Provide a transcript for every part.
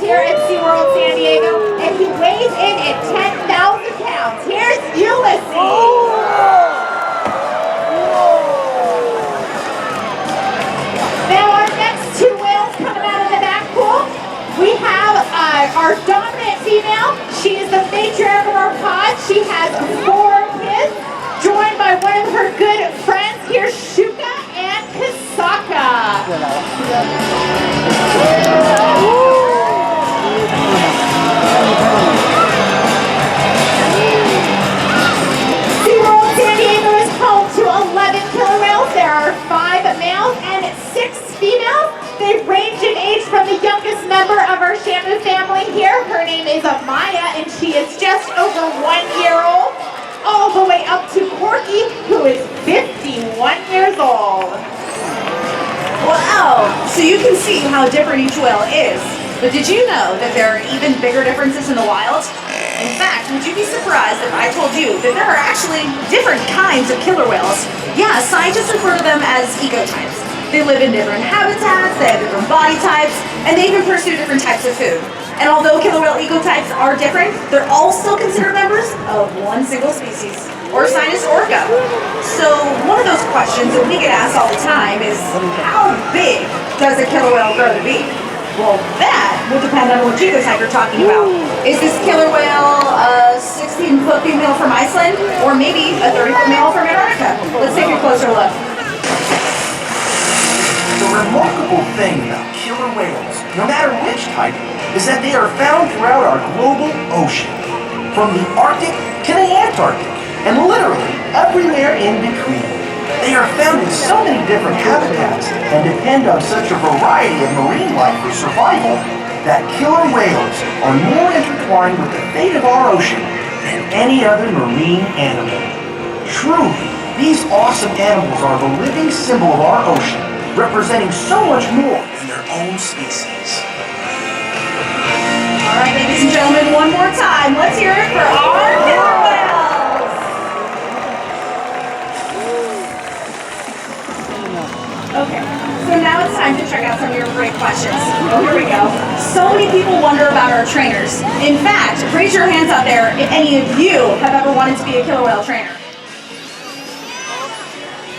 here at SeaWorld San Diego, and he weighs in at 10,000 pounds. Here's Ulises. Now our next two whales coming out of the back pool, we have our dominant female. She is the matriarch of our pod. She has 4 kids, joined by one of her good friends. Here's Shouka and Kasatka. SeaWorld San Diego is home to 11 killer whales. There are 5 males and 6 females. They range in age from the youngest member of our Shamu family here. Her name is Amaya, and she is just over 1 year old, all the way up to Corky, who is 51 years old. Wow! So you can see how different each whale is. But did you know that there are even bigger differences in the wild? In fact, would you be surprised if I told you that there are actually different kinds of killer whales? Yeah, scientists refer to them as ecotypes. They live in different habitats, they have different body types, and they even pursue different types of food. And although killer whale ecotypes are different, they're all still considered members of one single species, Orcinus orca. So one of those questions that we get asked all the time is, how big does a killer whale grow to be? Well, that will depend on what ecotype you're talking about. Is this killer whale a 16-foot female from Iceland, or maybe a 30-foot male from Antarctica? Let's take a closer look. The remarkable thing about killer whales, no matter which type, is that they are found throughout our global ocean, from the Arctic to the Antarctic, and literally everywhere in between. They are found in so many different habitats and depend on such a variety of marine life for survival that killer whales are more intertwined with the fate of our ocean than any other marine animal. Truly, these awesome animals are the living symbol of our ocean, representing so much more than their own species. All right, ladies and gentlemen, one more time. Let's hear it for our killer whales. Okay, so now it's time to check out some of your great questions. Oh, here we go. So many people wonder about our trainers. In fact, raise your hands out there if any of you have ever wanted to be a killer whale trainer.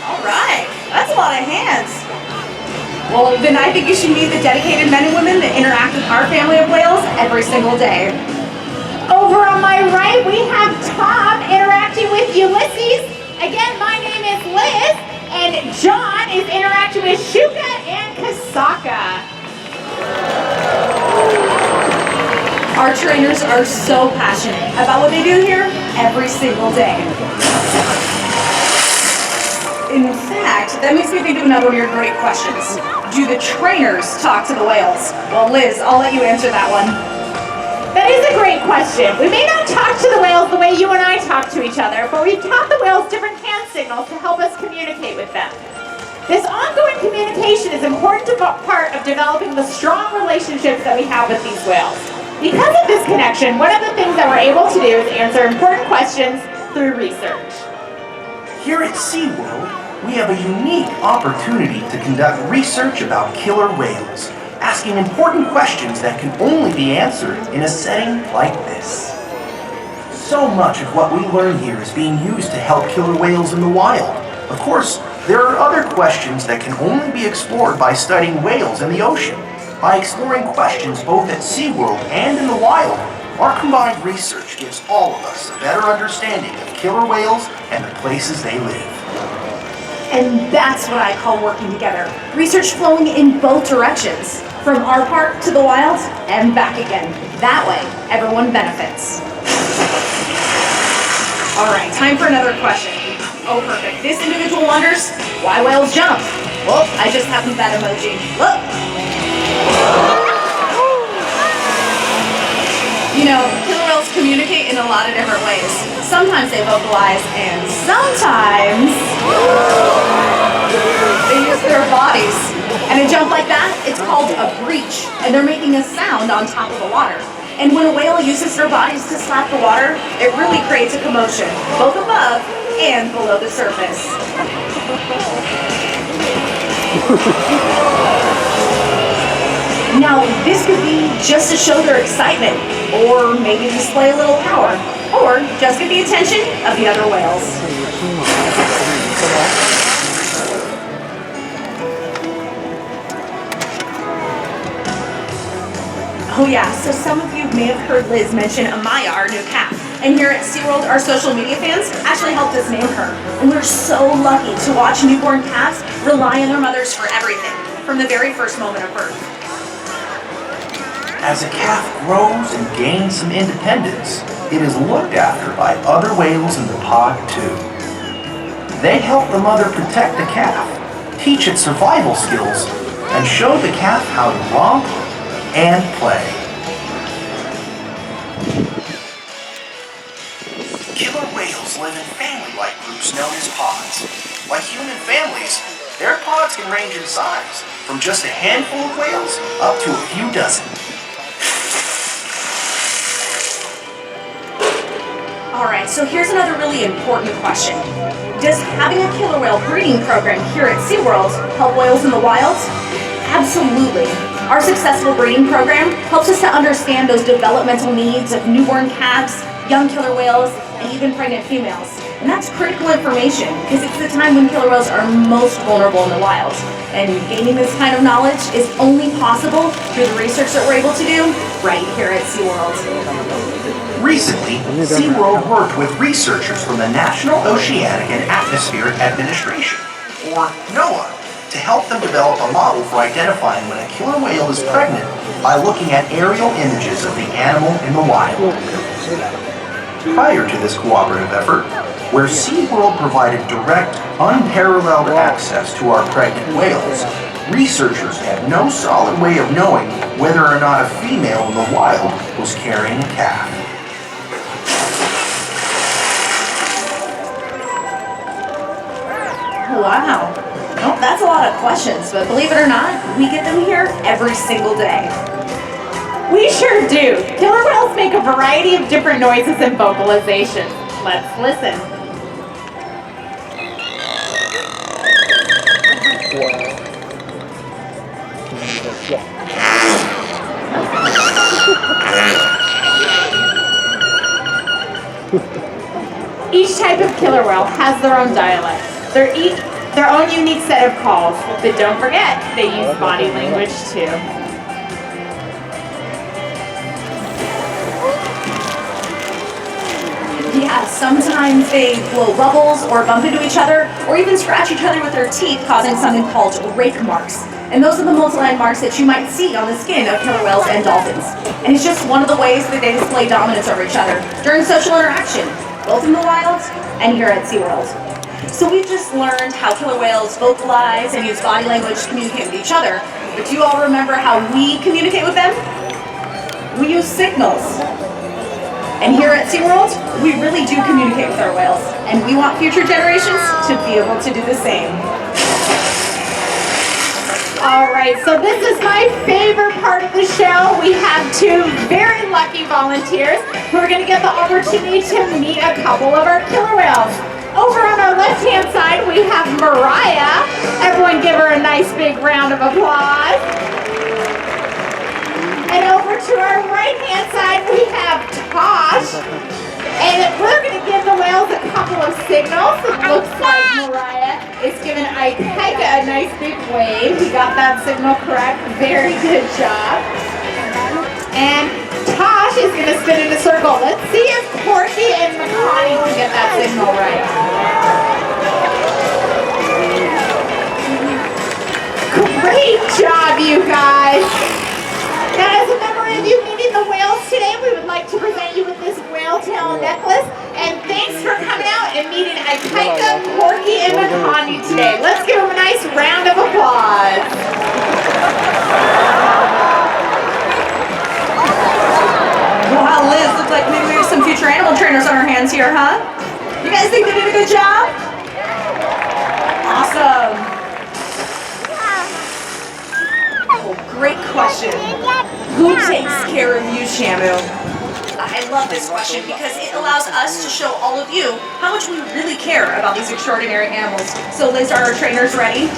All right, that's a lot of hands. Well, then I think you should meet the dedicated men and women that interact with our family of whales every single day. Over on my right, we have Tom interacting with Ulises. Again, my name is Liz, and John is interacting with Shouka and Kasatka. Our trainers are so passionate about what they do here every single day. In fact, that makes me think of another one of your great questions. Do the trainers talk to the whales? Well, Liz, I'll let you answer that one. That is a great question. We may not talk to the whales the way you and I talk to each other, but we've taught the whales different hand signals to help us communicate with them. This ongoing communication is an important part of developing the strong relationships that we have with these whales. Because of this connection, one of the things that we're able to do is answer important questions through research. Here at SeaWorld, we have a unique opportunity to conduct research about killer whales, asking important questions that can only be answered in a setting like this. So much of what we learn here is being used to help killer whales in the wild. Of course, there are other questions that can only be explored by studying whales in the ocean. By exploring questions both at SeaWorld and in the wild, our combined research gives all of us a better understanding of killer whales and the places they live. And that's what I call working together. Research flowing in both directions, from our part to the wild and back again. That way, everyone benefits. All right, time for another question. Oh, perfect. This individual wonders why whales jump. Well, I just happened that emoji. Look. You know, killer whales communicate in a lot of different ways. Sometimes they vocalize, and sometimes they use their bodies. And a jump like that, it's called a breach, and they're making a sound on top of the water. And when a whale uses their bodies to slap the water, it really creates a commotion, both above and below the surface. Now, this could be just to show their excitement, or maybe display a little power, or just get the attention of the other whales. Oh yeah, so some of you may have heard Liz mention Amaya, our new cat. And here at SeaWorld, our social media fans actually helped us name her. And we're so lucky to watch newborn cats rely on their mothers for everything, from the very first moment of birth. As a calf grows and gains some independence, it is looked after by other whales in the pod too. They help the mother protect the calf, teach it survival skills, and show the calf how to romp and play. Killer whales live in family-like groups known as pods. Like human families, their pods can range in size, from just a handful of whales up to a few dozen. Alright, so here's another really important question. Does having a killer whale breeding program here at SeaWorld help whales in the wild? Absolutely. Our successful breeding program helps us to understand those developmental needs of newborn calves, young killer whales, and even pregnant females. And that's critical information because it's the time when killer whales are most vulnerable in the wild. And gaining this kind of knowledge is only possible through the research that we're able to do right here at SeaWorld. Recently, SeaWorld worked with researchers from the National Oceanic and Atmospheric Administration, or NOAA, to help them develop a model for identifying when a killer whale is pregnant by looking at aerial images of the animal in the wild. Prior to this cooperative effort, where SeaWorld provided direct, unparalleled access to our pregnant whales, researchers had no solid way of knowing whether or not a female in the wild was carrying a calf. Wow. Well, that's a lot of questions, but believe it or not, we get them here every single day. We sure do. Killer whales make a variety of different noises and vocalizations. Let's listen. Each type of killer whale has their own dialect. They're each their own unique set of calls, but don't forget, they use body language too. Yeah, sometimes they blow bubbles or bump into each other or even scratch each other with their teeth, causing something called rake marks. And those are the multi-line marks that you might see on the skin of killer whales and dolphins. And it's just one of the ways that they display dominance over each other during social interaction, both in the wild and here at SeaWorld. So we've just learned how killer whales vocalize and use body language to communicate with each other. But do you all remember how we communicate with them? We use signals. And here at SeaWorld, we really do communicate with our whales. And we want future generations to be able to do the same. All right, so this is my favorite part of the show. We have two very lucky volunteers who are going to get the opportunity to meet a couple of our killer whales. Over on our left-hand side, we have Mariah. Everyone give her a nice big round of applause. And over to our right-hand side, we have Tosh. And we're going to give the whales a couple of signals. It looks like Mariah is giving Ikaika a nice big wave. We got that signal correct. Very good job. And Tosh is going to spin in a circle. Let's see if Corky and Makani can get that signal right. Great job, you guys. Now, as a memory of you meeting the whales today, we would like to present you with this whale tail necklace. And thanks for coming out and meeting Ikaika, Corky, and Makani today. Let's give them a nice round of applause. Wow, Liz, looks like maybe we have some future animal trainers on our hands here, huh? You guys think they did a good job? Awesome. Oh, great question. Who takes care of you, Shamu? I love this question because it allows us to show all of you how much we really care about these extraordinary animals. So Liz, are our trainers ready?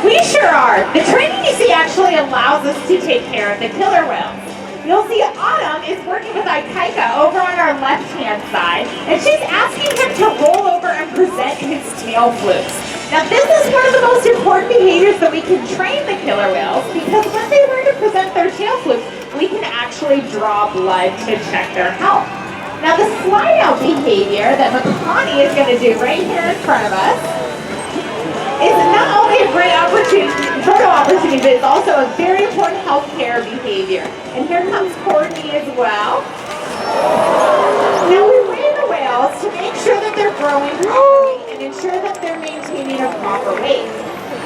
We sure are. The training you see actually allows us to take care of the killer whales. You'll see Autumn is working with Ikaika over on our left-hand side, and she's asking him to roll over and present his tail flukes. Now this is one of the most important behaviors that we can train the killer whales, because when they learn to present their tail flukes, we can actually draw blood to check their health. Now the slide-out behavior that Makani is going to do right here in front of us is not only a great photo opportunity, but it's also a very important healthcare behavior. And here comes Corky as well. Now we weigh the whales to make sure that they're growing properly and ensure that they're maintaining a proper weight.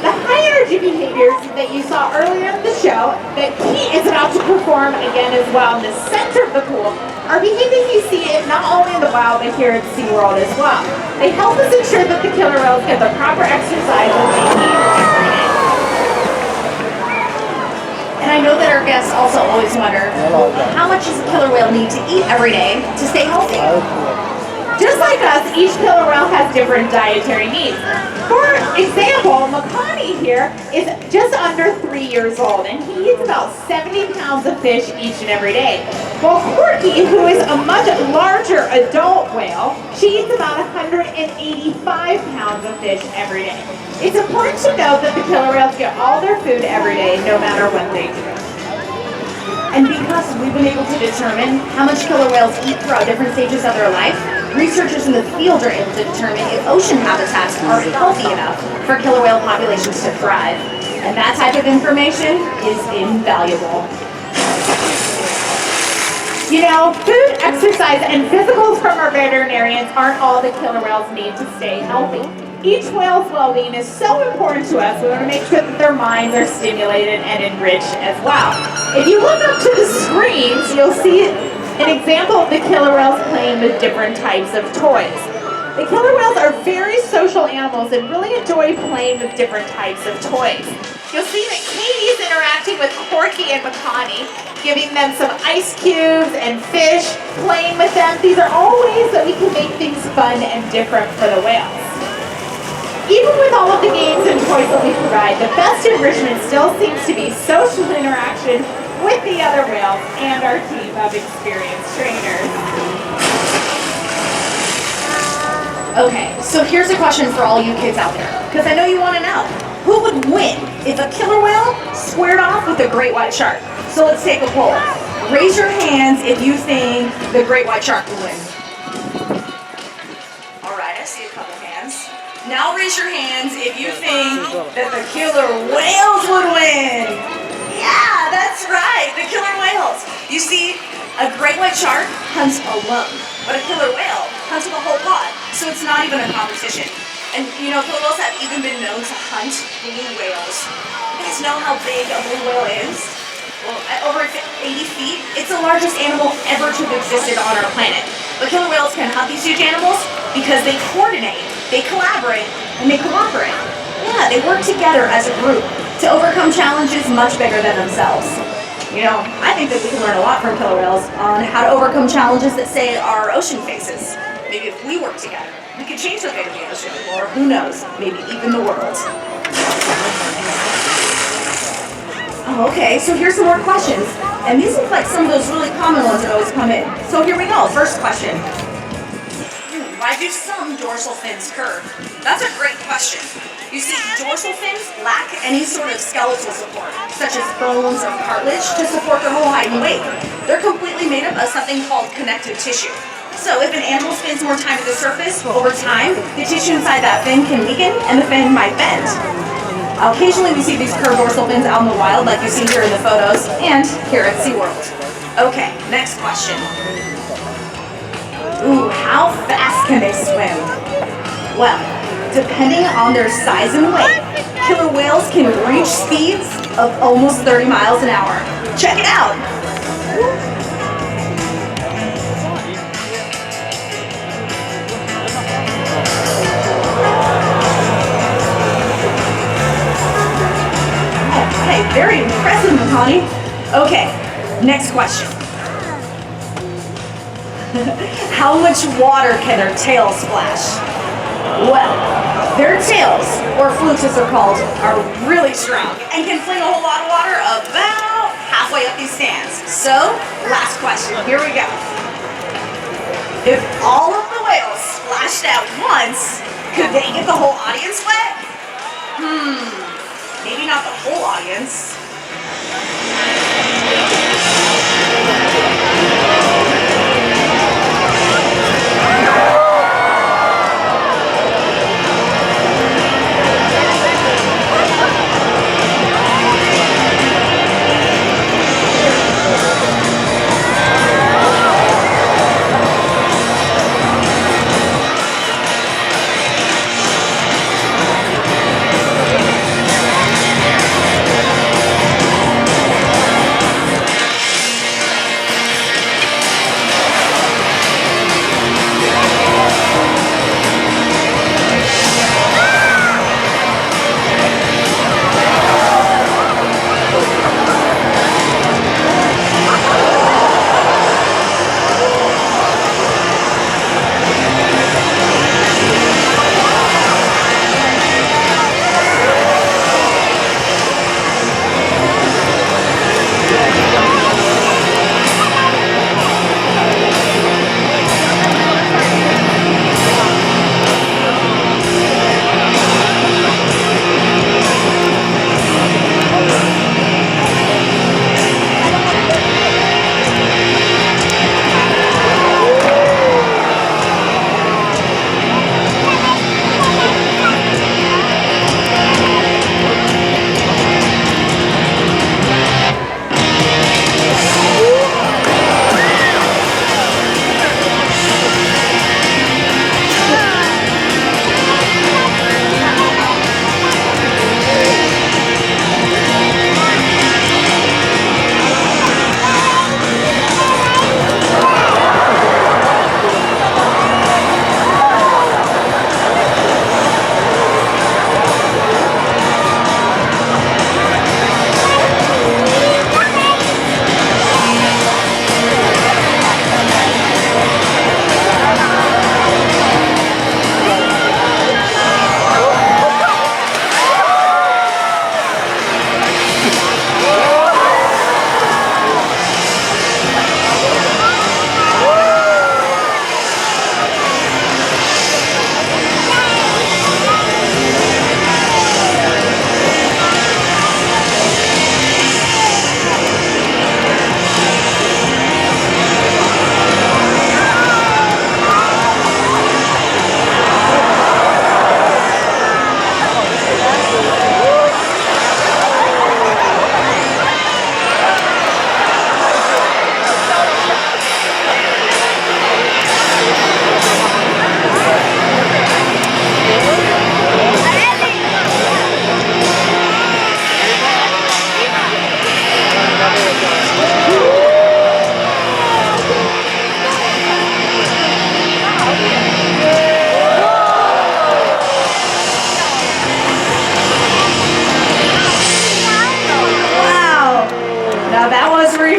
The high energy behaviors that you saw earlier in the show that Keet is about to perform again as well in the center of the pool are behaviors you see not only in the wild but here at SeaWorld as well. They help us ensure that the killer whales get the proper exercise that they need every day. And I know that our guests also always wonder, how much does a killer whale need to eat every day to stay healthy? Just like us, each killer whale has different dietary needs. For example, Makani here is just under 3 years old, and he eats about 70 pounds of fish each and every day. While Corky, who is a much larger adult whale, she eats about 185 pounds of fish every day. It's important to note that the killer whales get all their food every day, no matter what they do. And because we've been able to determine how much killer whales eat throughout different stages of their life, researchers in the field are able to determine if ocean habitats are healthy enough for killer whale populations to thrive. And that type of information is invaluable. You know, food, exercise, and physicals from our veterinarians aren't all the killer whales need to stay healthy. Each whale's well-being is so important to us, we want to make sure that their minds are stimulated and enriched as well. If you look up to the screens, you'll see an example of the killer whales playing with different types of toys. The killer whales are very social animals and really enjoy playing with different types of toys. You'll see that Katie's interacting with Corky and Makani, giving them some ice cubes and fish, playing with them. These are all ways that we can make things fun and different for the whales. Even with all of the games and toys that we provide, the best enrichment still seems to be social interaction with the other whales and our team of experienced trainers. Okay, so here's a question for all you kids out there, because I know you want to know. Who would win if a killer whale squared off with a great white shark? So let's take a poll. Raise your hands if you think the great white shark will win. All right, I see a couple hands. Now raise your hands if you think that the killer whales would win. Yeah, that's right, the killer whales. You see, a great white shark hunts alone, but a killer whale hunts with a whole pod, so it's not even a competition. And you know, killer whales have even been known to hunt blue whales. You guys know how big a blue whale is? Well, at over 80 feet, it's the largest animal ever to have existed on our planet. But killer whales can hunt these huge animals because they coordinate, they collaborate, and they cooperate. Yeah, they work together as a group to overcome challenges much bigger than themselves. You know, I think that we can learn a lot from killer whales on how to overcome challenges that, say, our ocean faces. Maybe if we work together, we could change the fate of the ocean, or who knows, maybe even the world. Oh, okay, so here's some more questions. And these look like some of those really common ones that always come in. So here we go, first question. Why do some dorsal fins curve? That's a great question. You see, dorsal fins lack any sort of skeletal support, such as bones or cartilage, to support their whole height and weight. They're completely made up of something called connective tissue. So if an animal spends more time at the surface, over time, the tissue inside that fin can weaken and the fin might bend. Occasionally we see these curved dorsal fins out in the wild, like you see here in the photos, and here at SeaWorld. Okay, next question. Ooh, how fast can they swim? Well, depending on their size and weight, killer whales can reach speeds of almost 30 miles an hour. Check it out! Okay, very impressive, Makani. Okay, next question. How much water can their tail splash? Well, Their tails, or flukes as they're called, are really strong and can fling a whole lot of water about halfway up these stands. So, last question, here we go. If all of the whales splashed at once, could they get the whole audience wet? Maybe not the whole audience.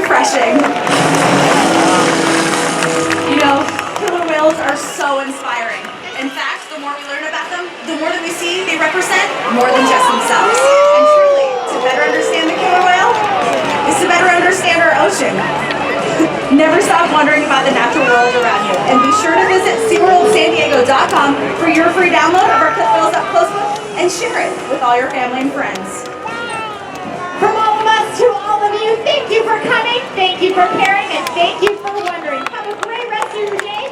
refreshing. You know, killer whales are so inspiring. In fact, the more we learn about them, the more that we see they represent more than just themselves. And truly, to better understand the killer whale is to better understand our ocean. Never stop wondering about the natural world around you. And be sure to visit SeaWorldSanDiego.com for your free download of our Killer Whales Up Close book and share it with all your family and friends. From all of us to all of you, thank you for coming, thank you for caring, and thank you for wondering. Have a great rest of your day.